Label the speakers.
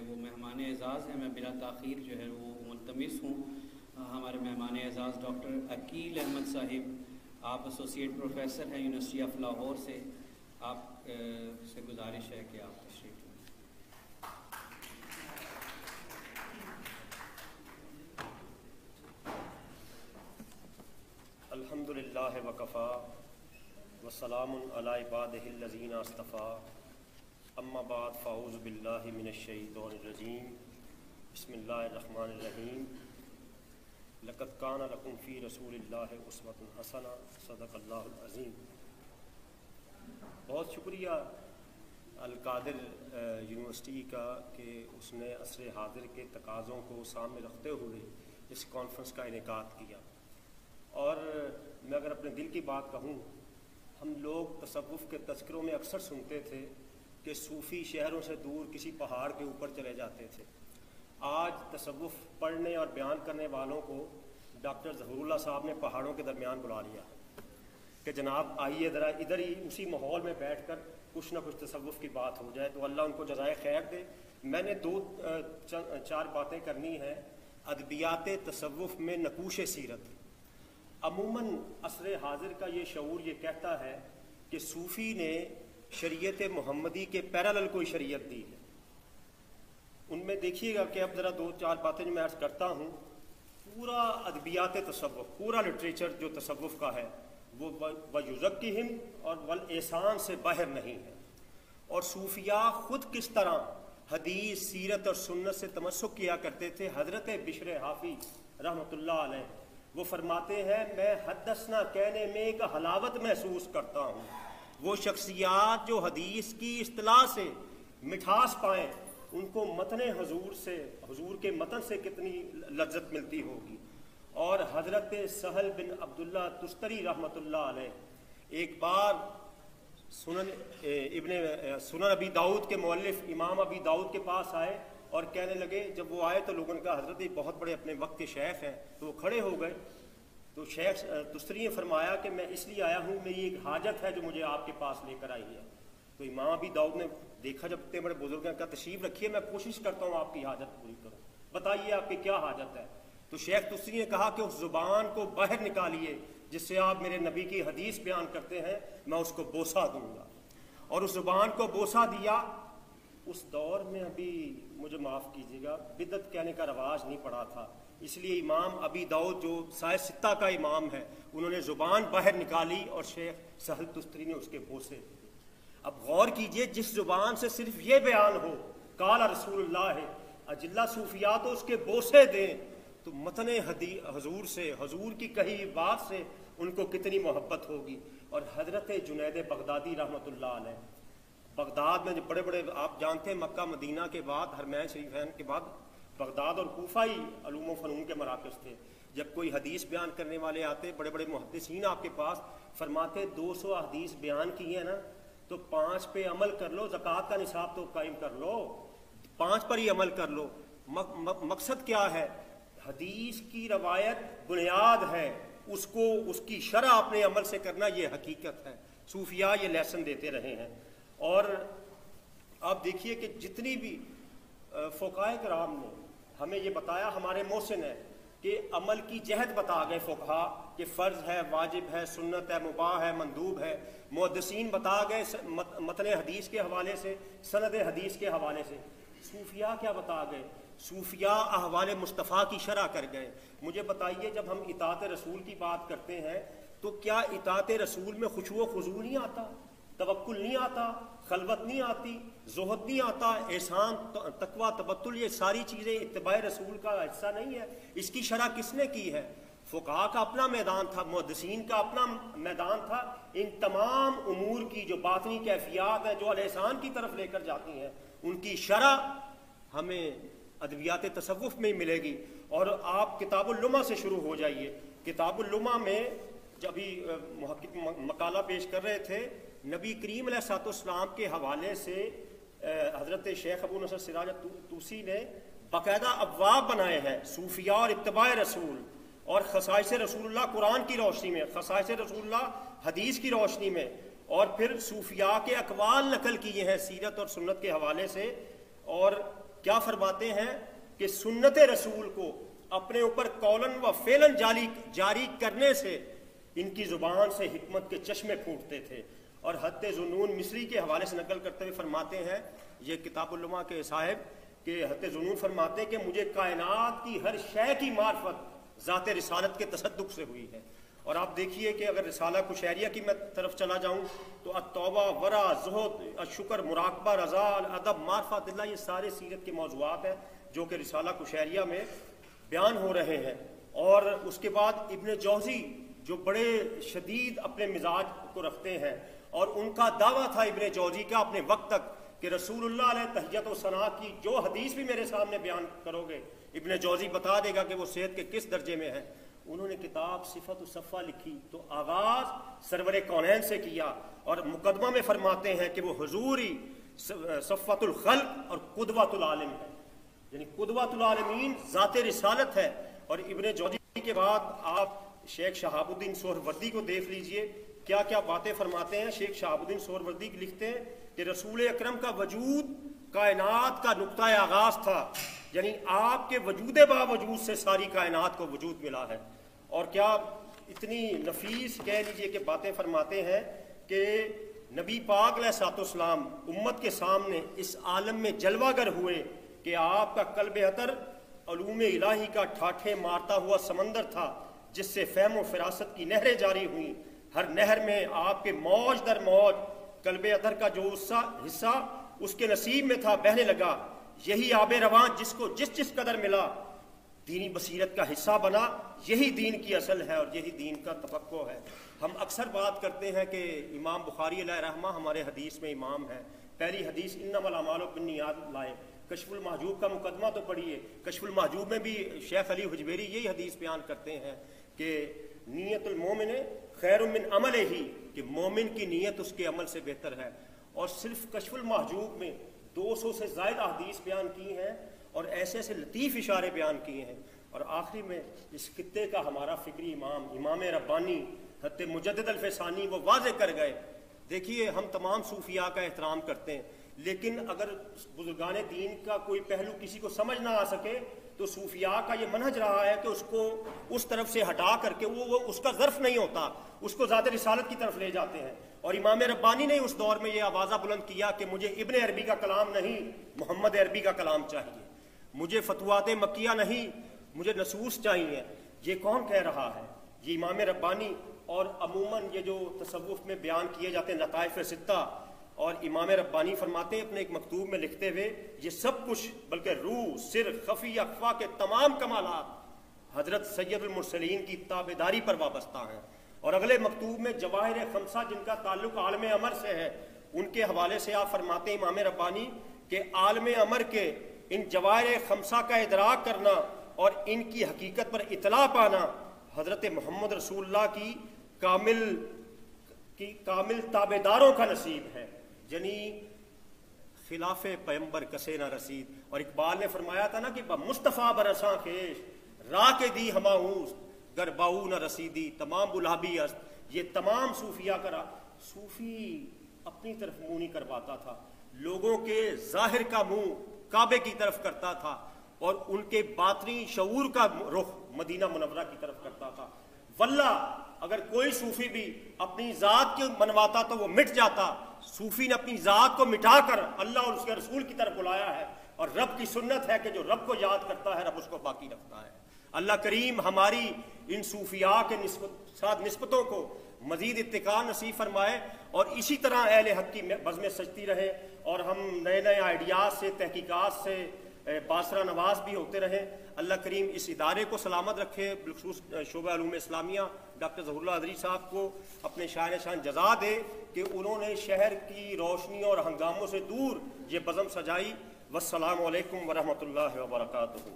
Speaker 1: وہ مہمان اعزاز ہیں، میں بلا تاخیر جو ہے وہ ملتمس ہوں ہمارے مہمان اعزاز ڈاکٹر عقیل احمد صاحب، آپ ایسوسیٹ پروفیسر ہیں یونیورسٹی آف لاہور سے، آپ سے گزارش ہے کہ آپ تشریف لیں۔
Speaker 2: الحمد للہ وکفا وسلام علی عبادہ الذین اصطفیٰ، اما بعد فاعوذ باللہ من الشیطان الرجیم، بسم اللہ الرحمن الرحیم۔ لقد کان لکم فی رسول اللہ اسوۃ حسنہ، صدق اللہ العظیم۔ بہت شکریہ القادر یونیورسٹی کا کہ اس نے عصر حاضر کے تقاضوں کو سامنے رکھتے ہوئے اس کانفرنس کا انعقاد کیا۔ اور میں اگر اپنے دل کی بات کہوں، ہم لوگ تصوف کے تذکروں میں اکثر سنتے تھے کہ صوفی شہروں سے دور کسی پہاڑ کے اوپر چلے جاتے تھے۔ آج تصوف پڑھنے اور بیان کرنے والوں کو ڈاکٹر ظہور اللہ صاحب نے پہاڑوں کے درمیان بلا لیا کہ جناب آئیے ذرا ادھر ہی اسی ماحول میں بیٹھ کر کچھ نہ کچھ تصوف کی بات ہو جائے، تو اللہ ان کو جزائے خیر دے۔ میں نے دو چار باتیں کرنی ہیں۔ ادبیات تصوف میں نقوش سیرت۔ عموماً عصر حاضر کا یہ شعور یہ کہتا ہے کہ صوفی نے شریعت محمدی کے پیرالل کوئی شریعت دی ہے۔ ان میں دیکھیے گا کہ اب ذرا دو چار باتیں جو میں عرض کرتا ہوں، پورا ادبیات تصوف، پورا لٹریچر جو تصوف کا ہے وہ وَيُزَكِّهِمْ اور والاحسان سے باہر نہیں ہے۔ اور صوفیاء خود کس طرح حدیث، سیرت اور سنت سے تمسک کیا کرتے تھے۔ حضرت بشر حافی رحمۃ اللہ علیہ وہ فرماتے ہیں، میں حدثنا کہنے میں ایک حلاوت محسوس کرتا ہوں۔ وہ شخصیات جو حدیث کی اصطلاح سے مٹھاس پائیں، ان کو متن حضور سے، حضور کے متن سے کتنی لذت ملتی ہوگی۔ اور حضرت سہل بن عبداللہ تستری رحمۃ اللہ علیہ ایک بار سنن ابی داؤد کے مؤلف امام ابی داؤد کے پاس آئے اور کہنے لگے، جب وہ آئے تو لوگوں نے کہا حضرت بہت بڑے اپنے وقت کے شیخ ہیں، تو وہ کھڑے ہو گئے۔ تو شیخ تستری نے فرمایا کہ میں اس لیے آیا ہوں، میری ایک حاجت ہے جو مجھے آپ کے پاس لے کر آئی ہے۔ تو امام ابی داؤد نے دیکھا جب اتنے بڑے بزرگ ہیں، کہا تشریف رکھیے، میں کوشش کرتا ہوں آپ کی حاجت پوری کروں، بتائیے آپ کی کیا حاجت ہے۔ تو شیخ تستری نے کہا کہ اس زبان کو باہر نکالیے جس سے آپ میرے نبی کی حدیث بیان کرتے ہیں، میں اس کو بوسہ دوں گا۔ اور اس زبان کو بوسہ دیا۔ اس دور میں ابھی مجھے معاف کیجیے گا بدعت کہنے کا رواج نہیں پڑا تھا، اس لیے امام ابی داؤد جو سائے ستہ کا امام ہے، انہوں نے زبان باہر نکالی اور شیخ سہل تستری نے اس کے بوسے دیے۔ اب غور کیجئے، جس زبان سے صرف یہ بیان ہو قال رسول اللہ، اجلہ صوفیاء تو اس کے بوسے دیں، تو متن حضور سے، حضور کی کہی بات سے ان کو کتنی محبت ہوگی۔ اور حضرت جنید بغدادی رحمۃ اللہ علیہ، بغداد میں جو بڑے بڑے آپ جانتے ہیں، مکہ مدینہ کے بعد، حرمین شریفین کے بعد بغداد اور کوفہ ہی علوم و فنون کے مراکز تھے۔ جب کوئی حدیث بیان کرنے والے آتے، بڑے بڑے محدثین آپ کے پاس، فرماتے 200 حدیث بیان کی ہے نا، تو 5 پہ عمل کر لو، زکوٰۃ کا نصاب تو قائم کر لو، 5 پر ہی عمل کر لو۔ مقصد کیا ہے؟ حدیث کی روایت بنیاد ہے، اس کو اس کی شرح اپنے عمل سے کرنا یہ حقیقت ہے۔ صوفیاء یہ لیسن دیتے رہے ہیں۔ اور آپ دیکھیے کہ جتنی بھی فقہاء کرام نے ہمیں یہ بتایا، ہمارے محسن ہے کہ عمل کی جہت بتا گئے فقہاء کہ فرض ہے، واجب ہے، سنت ہے، مباح ہے، مندوب ہے۔ محدثین بتا گئے متن حدیث کے حوالے سے، سند حدیث کے حوالے سے۔ صوفیاء کیا بتا گئے؟ صوفیاء احوال مصطفیٰ کی شرح کر گئے۔ مجھے بتائیے، جب ہم اطاعت رسول کی بات کرتے ہیں تو کیا اطاعت رسول میں خشوع و خضوع نہیں آتا، توکل نہیں آتا، خلوت نہیں آتی، زہد نہیں آتا، احسان، تقوی، تبتل، یہ ساری چیزیں اتباع رسول کا حصہ نہیں ہے؟ اس کی شرح کس نے کی ہے؟ فقہاء کا اپنا میدان تھا، محدثین کا اپنا میدان تھا۔ ان تمام امور کی جو باطنی کیفیات ہیں، جو الاحسان کی طرف لے کر جاتی ہیں، ان کی شرح ہمیں ادبیات تصوف میں ہی ملے گی۔ اور آپ کتاب اللمع سے شروع ہو جائیے۔ کتاب اللمع میں جب بھی محقق مقالہ پیش کر رہے تھے، نبی کریم علیہ الصلوۃ والسلام کے حوالے سے حضرت شیخ ابو نصر سراج طوسی نے باقاعدہ ابواب بنائے ہیں، صوفیاء اور اتباع رسول، اور خصائص رسول اللہ قرآن کی روشنی میں، خصائص رسول اللہ حدیث کی روشنی میں، اور پھر صوفیاء کے اقوال نقل کیے ہیں سیرت اور سنت کے حوالے سے۔ اور کیا فرماتے ہیں کہ سنت رسول کو اپنے اوپر قولن و فعلن جاری کرنے سے ان کی زبان سے حکمت کے چشمے پھوٹتے تھے. اور حضرت ذوالنون مصری کے حوالے سے نقل کرتے ہوئے فرماتے ہیں، یہ کتاب العلماء کے صاحب، کہ حضرت ذوالنون فرماتے ہیں کہ مجھے کائنات کی ہر شے کی معرفت ذات رسالت کے تصدق سے ہوئی ہے. اور آپ دیکھیے کہ اگر رسالہ قشیریہ کی میں طرف چلا جاؤں تو التوبہ، ورع، زہد، الشکر، مراقبہ، رضا، ادب، معرفت اللہ، یہ سارے سیرت کے موضوعات ہیں جو کہ رسالہ قشیریہ میں بیان ہو رہے ہیں. اور اس کے بعد ابن جوزی جو بڑے شدید اپنے مزاج کو رکھتے ہیں، اور ان کا دعویٰ تھا ابن جوزی کا اپنے وقت تک کہ رسول اللہ علیہ تحیت و ثنا کی جو حدیث بھی میرے سامنے بیان کرو گے ابن جوزی بتا دے گا کہ وہ صحت کے کس درجے میں ہے. انہوں نے کتاب صفت الصفہ لکھی تو آغاز سرور کونین سے کیا، اور مقدمہ میں فرماتے ہیں کہ وہ حضوری صفت الخلق اور قدوۃ العالم ہے، یعنی قدوۃ العالمین ذات رسالت ہے. اور ابن جوزی کے بعد آپ شیخ شہاب الدین سہروردی کو دیکھ لیجئے کیا کیا باتیں فرماتے ہیں. شیخ شہاب الدین سہروردی لکھتے ہیں کہ رسول اکرم کا وجود کائنات کا نقطہ آغاز تھا، یعنی آپ کے وجود باوجود سے ساری کائنات کو وجود ملا ہے. اور کیا اتنی نفیس کہہ لیجئے کہ باتیں فرماتے ہیں کہ نبی پاک علیہ الصلوۃ والسلام امت کے سامنے اس عالم میں جلوہ گر ہوئے کہ آپ کا قلب اطہر علوم الہی کا ٹھاٹھے مارتا ہوا سمندر تھا جس سے فہم و فراست کی نہریں جاری ہوئیں. ہر نہر میں آپ کے موج در موج قلب اطہر کا جو حصہ اس کے نصیب میں تھا بہنے لگا. یہی آب رواں جس کو جس قدر ملا دینی بصیرت کا حصہ بنا. یہی دین کی اصل ہے اور یہی دین کا تفقہ ہے. ہم اکثر بات کرتے ہیں کہ امام بخاری علیہ رحمہ ہمارے حدیث میں امام ہے. پہلی حدیث انما الاعمال بالنیات لائے. کشف المحجوب کا مقدمہ تو پڑھیے. کشف المحجوب میں بھی شیخ علی حجویری یہی حدیث بیان کرتے ہیں کہ نیت المومن خیر من عمل ہی، کہ مومن کی نیت اس کے عمل سے بہتر ہے. اور صرف کشف المحجوب میں 200 سے زائد احادیث بیان کی ہیں اور ایسے ایسے لطیف اشارے بیان کیے ہیں. اور آخری میں اس خطے کا ہمارا فکری امام ربانی حضرت مجدد الفسانی وہ واضح کر گئے. دیکھیے ہم تمام صوفیاء کا احترام کرتے ہیں، لیکن اگر بزرگان دین کا کوئی پہلو کسی کو سمجھ نہ آ سکے تو صوفیاء کا یہ منہج رہا ہے کہ اس کو اس طرف سے ہٹا کر کے وہ اس کا ظرف نہیں ہوتا، اس کو ذات رسالت کی طرف لے جاتے ہیں. اور امام ربانی نے اس دور میں یہ آوازہ بلند کیا کہ مجھے ابن عربی کا کلام نہیں، محمد عربی کا کلام چاہیے. مجھے فتوحات مکیہ نہیں، مجھے نصوص چاہیے. یہ کون کہہ رہا ہے؟ یہ امام ربانی. اور عموماً یہ جو تصوف میں بیان کیے جاتے ہیں لطائف ستہ، اور امام ربانی فرماتے ہیں اپنے ایک مکتوب میں لکھتے ہوئے یہ سب کچھ بلکہ روح، سر، خفی، اخفا کے تمام کمالات حضرت سید المرسلین کی تابعداری پر وابستہ ہیں. اور اگلے مکتوب میں جواہر خمسہ جن کا تعلق عالم امر سے ہے ان کے حوالے سے آپ فرماتے ہیں امام ربانی کہ عالم امر کے ان جواہر خمسہ کا ادراک کرنا اور ان کی حقیقت پر اطلاع پانا حضرت محمد رسول اللہ کی کامل تابعداروں کا نصیب ہے، یعنی خلاف پیمبر کسے نہ رسید. اور اقبال نے فرمایا تھا نا کہ مصطفیٰ برساں خیش راہ کے دی ہماہوس گر باؤ نہ رسیدی تمام بلابی است. یہ تمام صوفیاء کا صوفی اپنی طرف منہ نہیں کرواتا تھا، لوگوں کے ظاہر کا منہ کعبے کی طرف کرتا تھا اور ان کے باطنی شعور کا رخ مدینہ منورہ کی طرف کرتا تھا. واللہ اگر کوئی صوفی بھی اپنی ذات کو منواتا تو وہ مٹ جاتا. صوفی نے اپنی ذات کو مٹا کر اللہ اور اس کے رسول کی طرف بلایا ہے، اور رب کی سنت ہے کہ جو رب کو یاد کرتا ہے رب اس کو باقی رکھتا ہے. اللہ کریم ہماری ان صوفیاء کے ساتھ نسبتوں کو مزید اتقاء نصیب فرمائے اور اسی طرح اہل حق کی بزمیں سجتی رہے اور ہم نئے نئے آئیڈیاز سے، تحقیقات سے باصرہ نواز بھی ہوتے رہیں. اللہ کریم اس ادارے کو سلامت رکھے، بالخصوص شعبہ علوم اسلامیہ ڈاکٹر ظہور اللہ ادری صاحب کو اپنے شان شان جزا دے کہ انہوں نے شہر کی روشنی اور ہنگاموں سے دور یہ بزم سجائی. والسلام علیکم ورحمۃ اللہ وبرکاتہ.